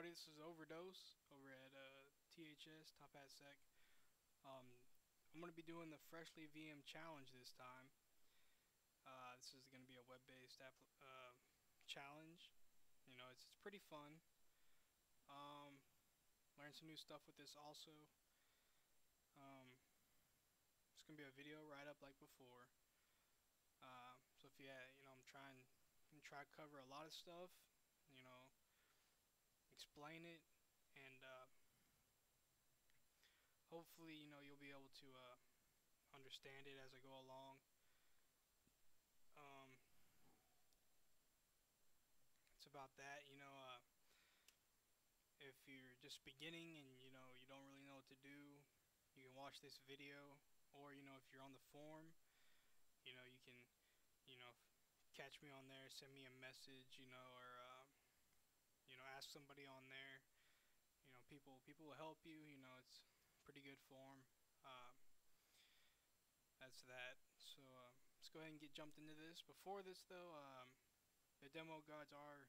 everybody, this is Overdose over at THS Top Hat Sec. I'm going to be doing the Freshly VM challenge this time. This is going to be a web-based challenge. You know, it's pretty fun. Learn some new stuff with this also. It's going to be a video write-up like before. So if I'm trying to cover a lot of stuff. You know, explain it, and hopefully you'll be able to understand it as I go along. Um, it's about that. If you're just beginning and you don't really know what to do, you can watch this video, or if you're on the forum, you can catch me on there, send me a message, or ask somebody on there. People will help you. It's pretty good form. That's that. So let's go ahead and get jumped into this. Before this though, the demo gods are,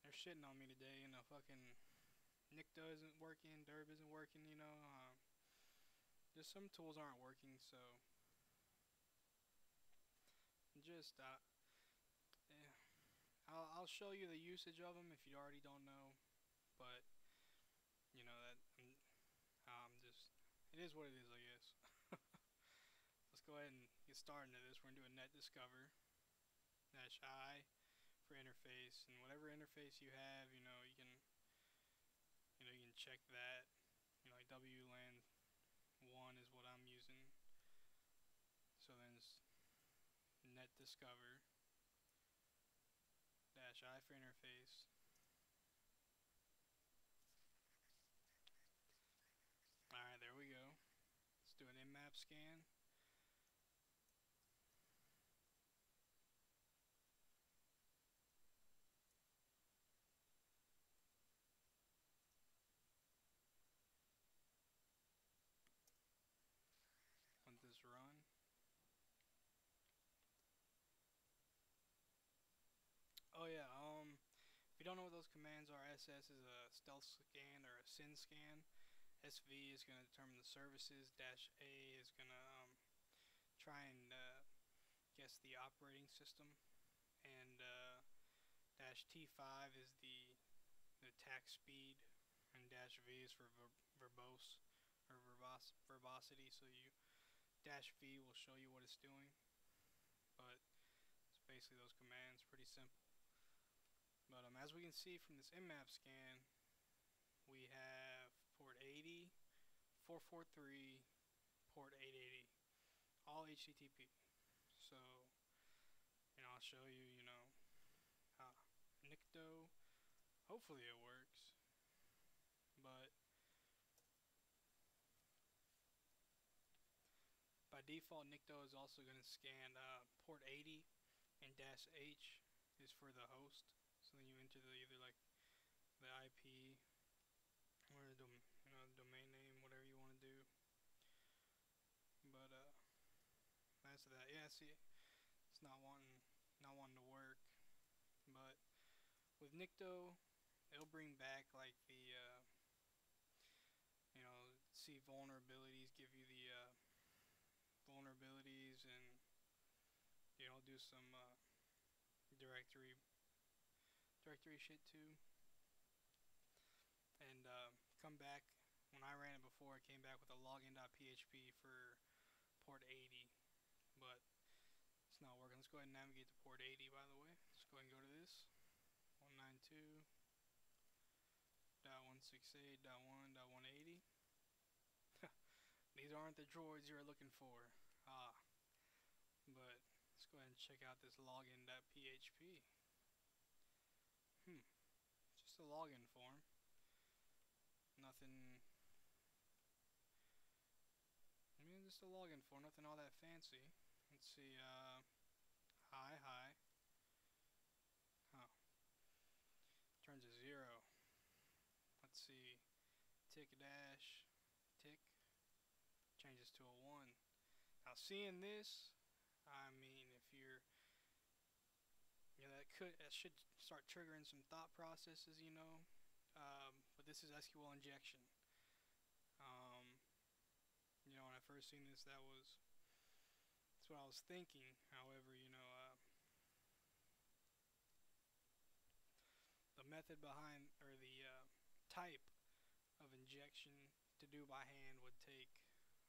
they're shitting on me today. Fucking Nikto isn't working, Derb isn't working. Just some tools aren't working. So just yeah. I'll show you the usage of them if you already don't know, but that just it is what it is, I guess. Let's go ahead and get started into this. We're gonna do a net discover -I for interface, and whatever interface you have, you can check that. Like WLAN 1 is what I'm using. So then it's net discover -I for interface. Alright, there we go. Let's do an nmap scan. Let this run. Oh yeah, if you don't know what those commands are, SS is a stealth scan or a SYN scan. SV is going to determine the services. -A is going to try and guess the operating system. And -T5 is the attack speed. And -V is for verbose or verbosity. So -V will show you what it's doing. But it's basically those commands, pretty simple. But as we can see from this nmap scan, we have port 80, 443, port 880, all HTTP. So, I'll show you, Nikto. Hopefully it works. But by default, Nikto is also going to scan port 80, and -H is for the host. So then you enter either like the IP or the domain name, whatever you want to do. But that's that. Yeah, see, it's not wanting to work. But with Nikto, it'll bring back like the see vulnerabilities, give you the vulnerabilities, and do some directory shit too. And come back. When I ran it before, it came back with a login.php for port 80, but it's not working. Let's go ahead and navigate to port 80, by the way. Let's go ahead and go to this 192.168.1.180. These aren't the droids you're looking for. But let's go ahead and check out this login.php. Just a login form. Nothing. Just a login form. Nothing all that fancy. Let's see. Hi. Oh. Turns to 0. Let's see. Tick dash. Tick. Changes to a 1. Now seeing this, if you're that should start triggering some thought processes, but this is SQL injection. Um, when I first seen this, that's what I was thinking. However, the method behind or the type of injection to do by hand would take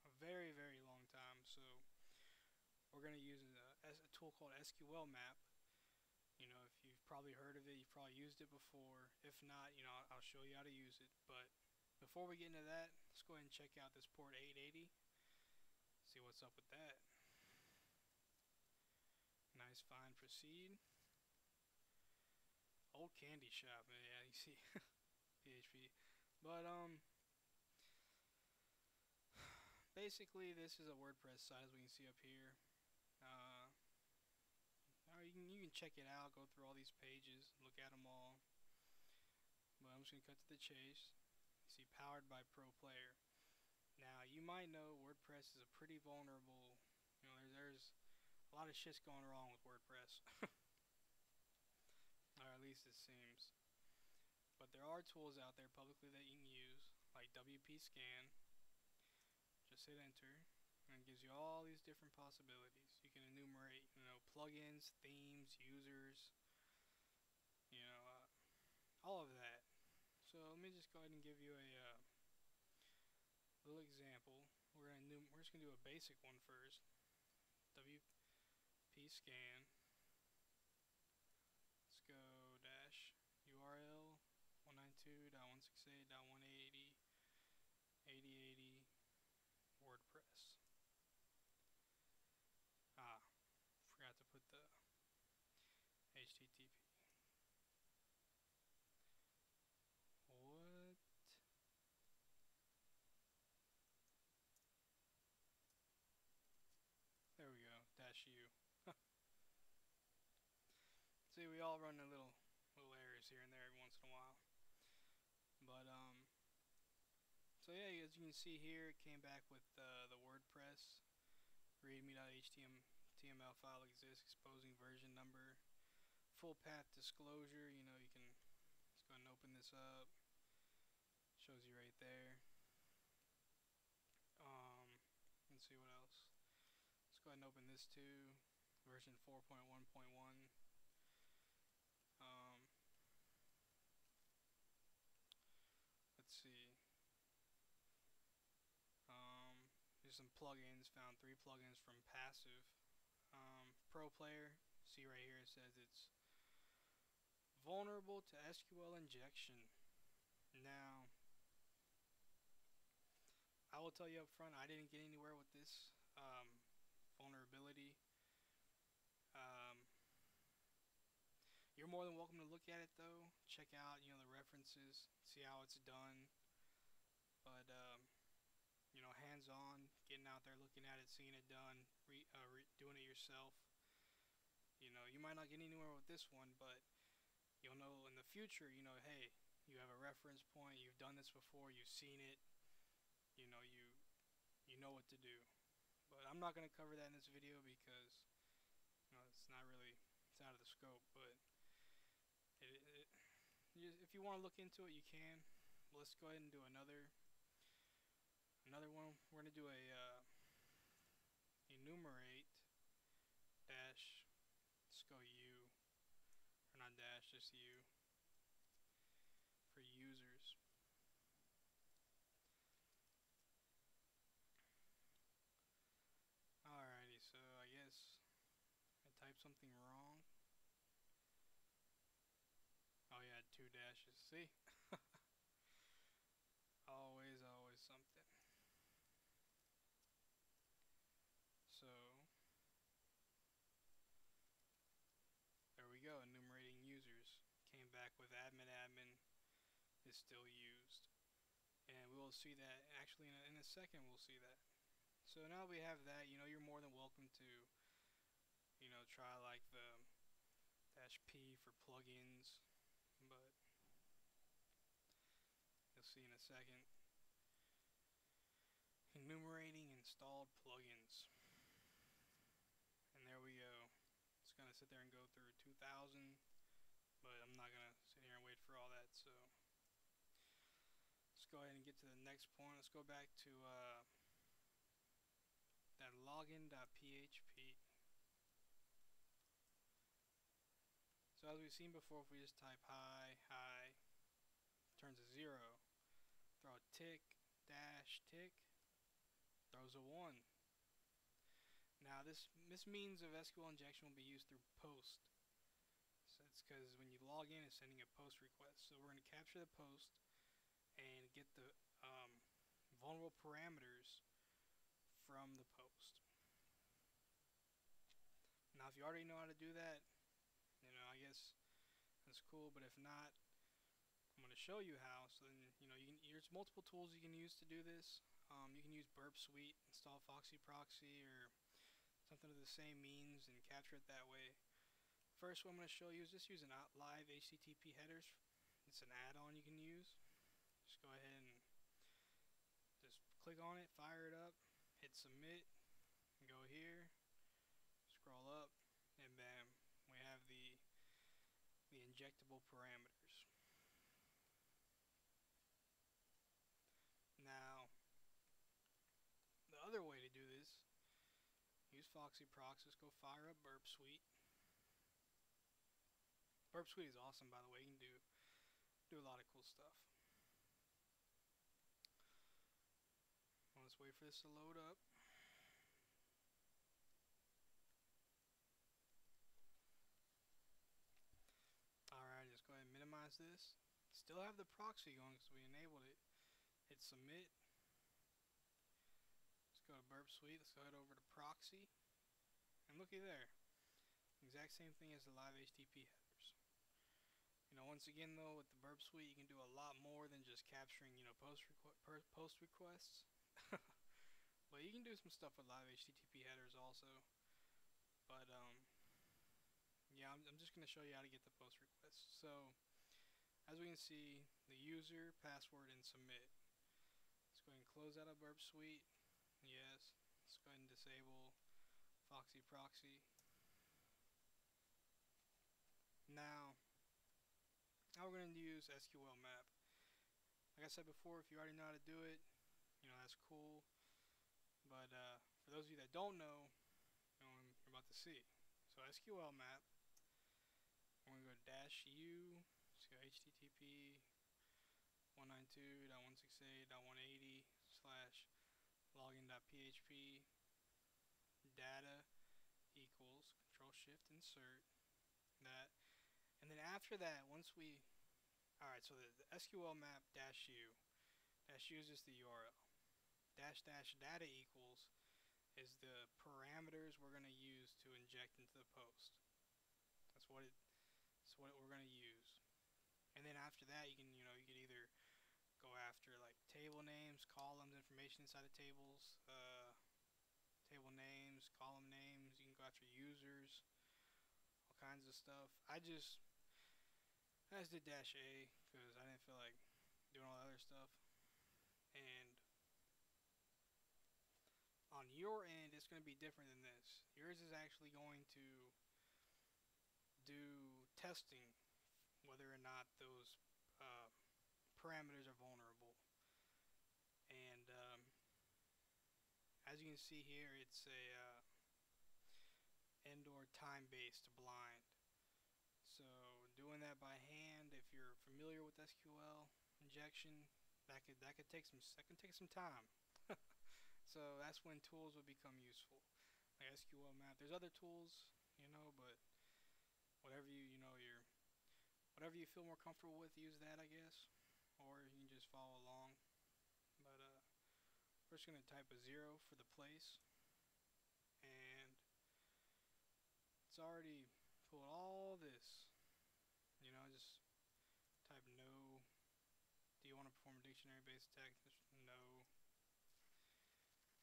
a very, very long time. So we're going to use a tool called SQL Map. If you've probably heard of it, you've probably used it before. If not, I'll show you how to use it. But before we get into that, let's go ahead and check out this port 880. See what's up with that. Nice, fine, proceed. Old candy shop, man. Yeah, you see PHP. But basically this is a WordPress site, as we can see up here. You can check it out, go through all these pages, look at them all. But I'm just gonna cut to the chase. You see, powered by Pro Player. Now you might know WordPress is a pretty vulnerable. There's a lot of shit's going wrong with WordPress, or at least it seems. But there are tools out there publicly that you can use, like WP Scan. Just hit enter, and it gives you all these different possibilities. You can enumerate, plugins, themes, users, all of that. So let me just go ahead and give you a little example. We're just gonna do a basic one first. WP Scan. Let's go dash URL 192.168.180.8080 WordPress. Forgot to put the HTTP. What? There we go. Dash U. See, we all run a little errors here and there every once in a while. But so yeah, as you can see here, it came back with the WordPress readme.html file exists, exposing version number, full path disclosure. You can let's go ahead and open this up. Shows you right there. Let's see what else. Let's go ahead and open this too. Version 4.1.1. Let's see. There's some plugins. Found 3 plugins from Passive. Pro Player. See right here, it says it's vulnerable to SQL injection. Now, I will tell you up front, I didn't get anywhere with this vulnerability. You're more than welcome to look at it though. Check out, the references, see how it's done. But hands-on, getting out there, looking at it, seeing it done, doing it yourself. You might not get anywhere with this one, but you'll know in the future. Hey, you have a reference point. You've done this before. You've seen it. You know what to do. But I'm not gonna cover that in this video because it's not really, it's out of the scope. But if you want to look into it, you can. Let's go ahead and do another one. We're gonna do a enumerate dash. Let's go U, or not dash, just U for users. Alrighty, so I guess I typed something wrong. Oh yeah, 2 dashes. See? always something. So there we go, enumerating users. Came back with admin is still used. And we will see that actually in a second. We'll see that. So now we have that. You're more than welcome to try like the -p for plugins, but you'll see in a second. Enumerating installed plugins. And there we go. It's gonna sit there and go through 2,000, but I'm not gonna sit here and wait for all that. So go ahead and get to the next point. Let's go back to that login.php. So as we've seen before, if we just type hi, hi, turns a 0. Throw a tick, dash, tick, throws a 1. Now this means of SQL injection will be used through post. So it's because when you log in, it's sending a post request. So we're going to capture the post and get the vulnerable parameters from the post. Now if you already know how to do that, I guess that's cool, but if not, I'm going to show you how. So then, there's multiple tools you can use to do this. You can use Burp Suite, install Foxy Proxy, or something of the same means and capture it that way. First, what I'm going to show you is just using live HTTP headers. It's an add-on you can use. Just go ahead and just click on it, fire it up, hit submit, and go here, scroll up, and bam, we have the injectable parameters. Now, the other way to do this, use Foxy Proxy. Let's go fire up Burp Suite. Burp Suite is awesome, by the way. You can do a lot of cool stuff. Well, let's wait for this to load up. Alright, just go ahead and minimize this. Still have the proxy going because we enabled it. Hit submit. Let's go to Burp Suite. Let's go head over to proxy. And looky there. Exact same thing as the live HTTP headers. Once again though, with the Burp Suite, you can do a lot more than just capturing, post requests. But you can do some stuff with live HTTP headers also. But yeah, I'm just going to show you how to get the post requests. So as we can see, the user, password, and submit. Let's go ahead and close out of Burp Suite. Yes. Let's go ahead and disable Foxy Proxy. Now we're going to use SQL map. Like I said before, if you already know how to do it, that's cool. But for those of you that don't know, you're about to see. So SQL map, we're going to go -u, let's go HTTP 192.168.180/login.php data equals Control-Shift-Insert that. And then after that, alright, so the SQL map -u is just the URL. --data equals is the parameters we're going to use to inject into the post. That's what we're going to use. And then after that, you could either go after like table names, columns, information inside of tables, table names, column names. You can go after users, all kinds of stuff. I just did -a because I didn't feel like doing all the other stuff. And on your end, it's going to be different than this. Yours is actually going to do testing whether or not those parameters are vulnerable. And as you can see here, it's a end or time-based blind. So doing that by hand, if you're familiar with SQL injection, that can take some time. So that's when tools will become useful, like SQL map. There's other tools, but whatever whatever you feel more comfortable with, use that, I guess, or you can just follow along. But we're just gonna type a 0 for the place, and it's already pulled all this. Just type no. Do you want to perform a dictionary-based attack? No.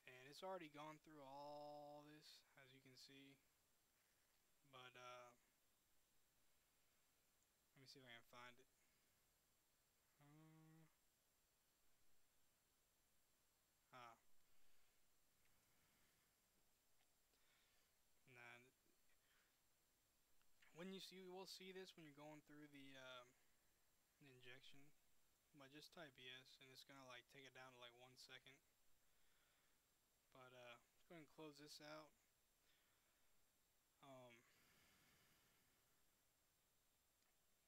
And it's already gone through all this, as you can see. But let me see if I can find it. Nah. You will see this when you're going through the injection, but just type yes, and it's gonna like take it down to like 1 second. But let's go ahead and close this out. Um,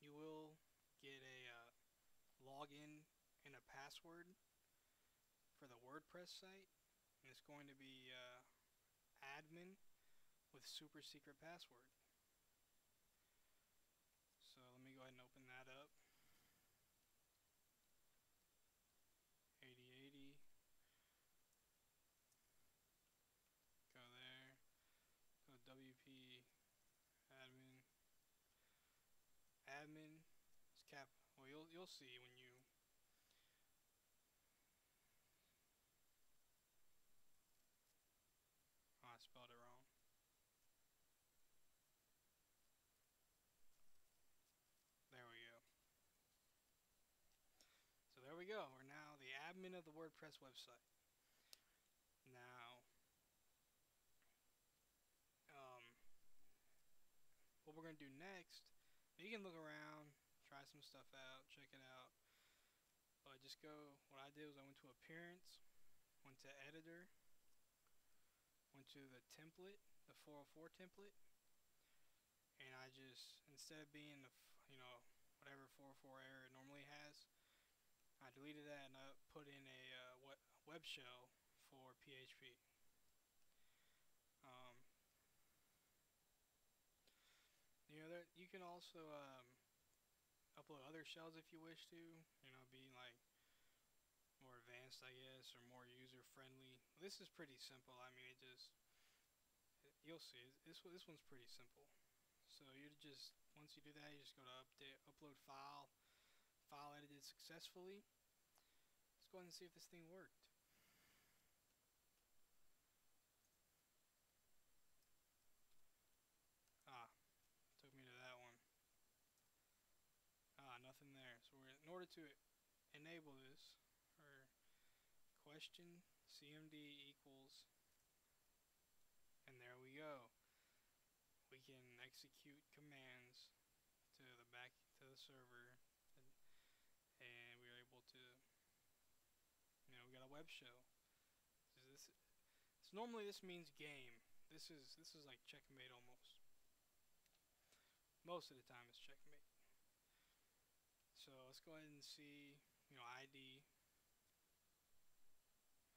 you will get a login and a password for the WordPress site, and it's going to be admin with super secret password. So let me go ahead and open that up. 8080. Go there. Go WP admin. Admin is cap. Well, you'll see when you. Oh, I spelled it wrong. There we go. So there we go. We're now the admin of the WordPress website. Now, what we're gonna do next? You can look around, try some stuff out, check it out. But just go. What I did was I went to Appearance, went to Editor, went to the template, the 404 template, and I just, instead of being the whatever 404 error it normally has, I deleted that and I put in a web shell for PHP. Um, you can also upload other shells if you wish to. Be like more advanced, I guess, or more user friendly. This is pretty simple. I mean, you'll see. This one's pretty simple. So you just once you do that, you just go to upload file, file edited successfully. Let's go ahead and see if this thing worked. Ah, took me to that one. Ah, nothing there. So in order to enable this, or question cmd equals, and there we go. We can execute commands to the server, and we are able to, we got a web shell. Normally this means game. This is like checkmate almost. Most of the time it's checkmate. So let's go ahead and see, ID.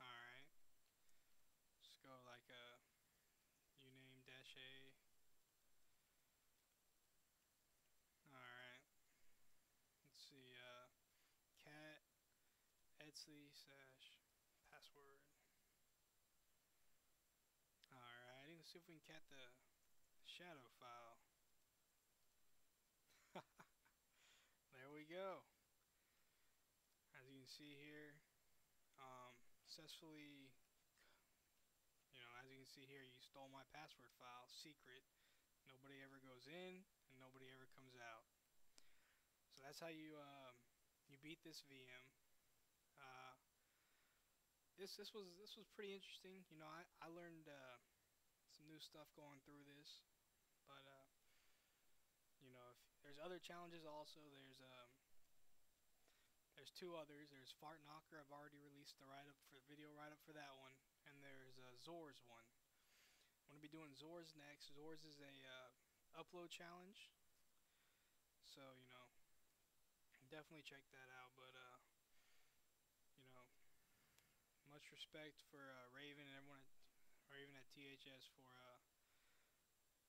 Alright. Let's go like uname -a. Alright. Let's see, cat etsy/password. Alright, let's see if we can cat the shadow file. There we go. As you can see here, successfully, as you can see here, you stole my password file, secret. Nobody ever goes in, and nobody ever comes out. So that's how you beat this VM. This was pretty interesting. I learned some new stuff going through this, but if there's other challenges also, there's two others. There's Fart Knocker. I've already released the video write-up for that one, and there's a Zors one. I'm gonna be doing Zors next. Zors is a upload challenge, so definitely check that out. But much respect for Raven and everyone Raven at THS for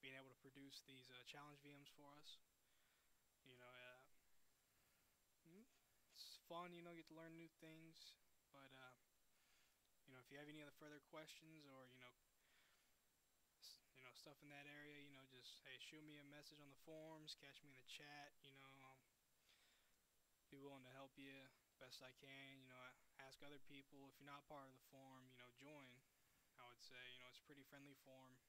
being able to produce these challenge VMs for us. It's fun. Get to learn new things. But if you have any other further questions or stuff in that area, just hey, shoot me a message on the forums, catch me in the chat. Be willing to help you best I can. Ask other people. If you're not part of the forum, join. I would say it's a pretty friendly forum.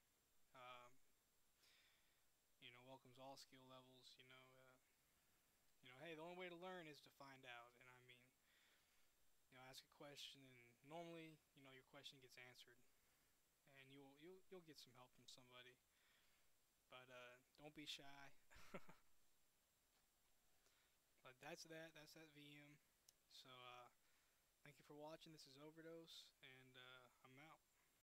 Welcomes all skill levels. Hey, the only way to learn is to find out, and I mean, ask a question, and normally, your question gets answered, and you'll get some help from somebody. But don't be shy. But that's that VM. So thank you for watching. This is Overdose.